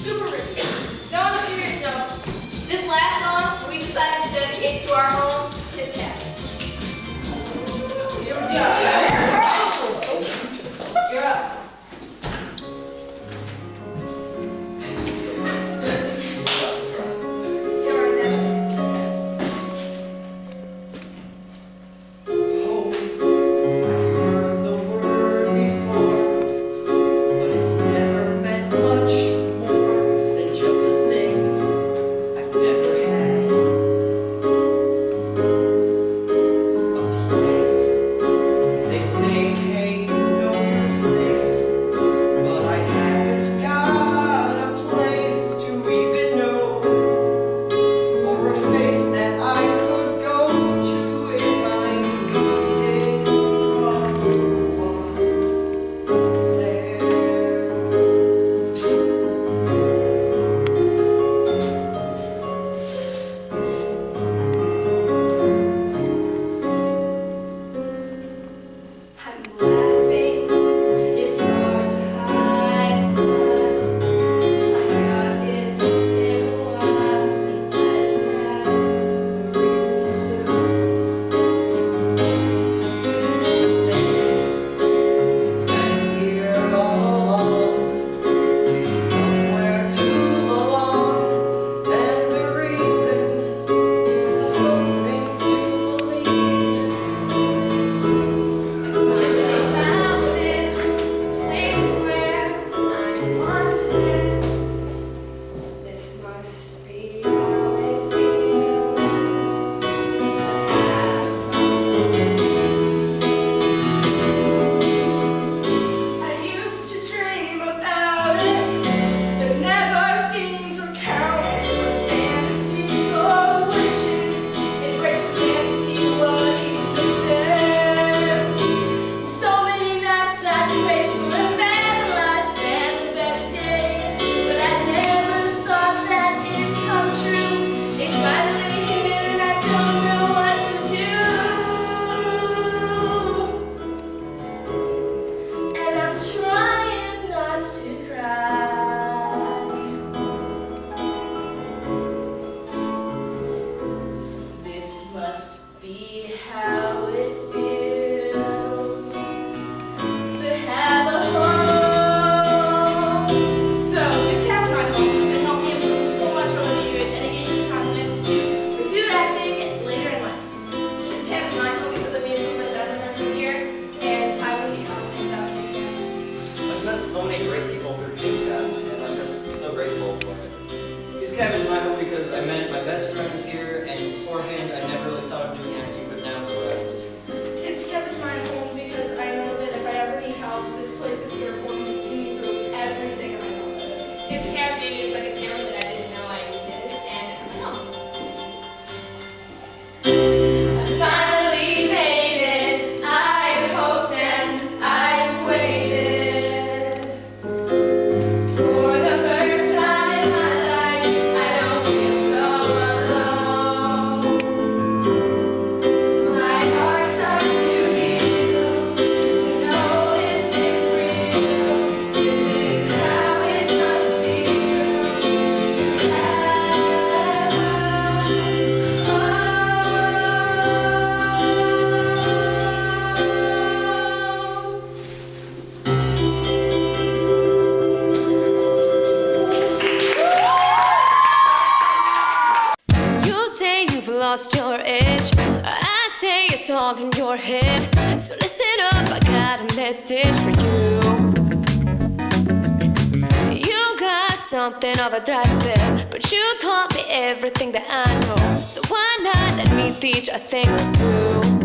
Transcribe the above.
super rich. Now on a serious note, this last song we decided to dedicate to our home, Kids Cabin. Here we go. You're up. Cab is my home because I met my best friends here, and beforehand I never really thought of doing acting, but now it's what I have to do. Kids Camp is my home because I know that if I ever need help, this place is here for me and see me through everything I know. Kids Camp maybe is like a feeling that I didn't know I needed, and it's my home. I finally made it. I've hoped and I've waited. For the first time in my life, I don't feel so alone. My heart starts to heal, to know this is real. This is how it must feel to have a home. You say you've lost your edge. I say it's all in your head. So listen up, I got a message for you. You got something of a dry spell, but you taught me everything that I know. So why not let me teach a thing or two?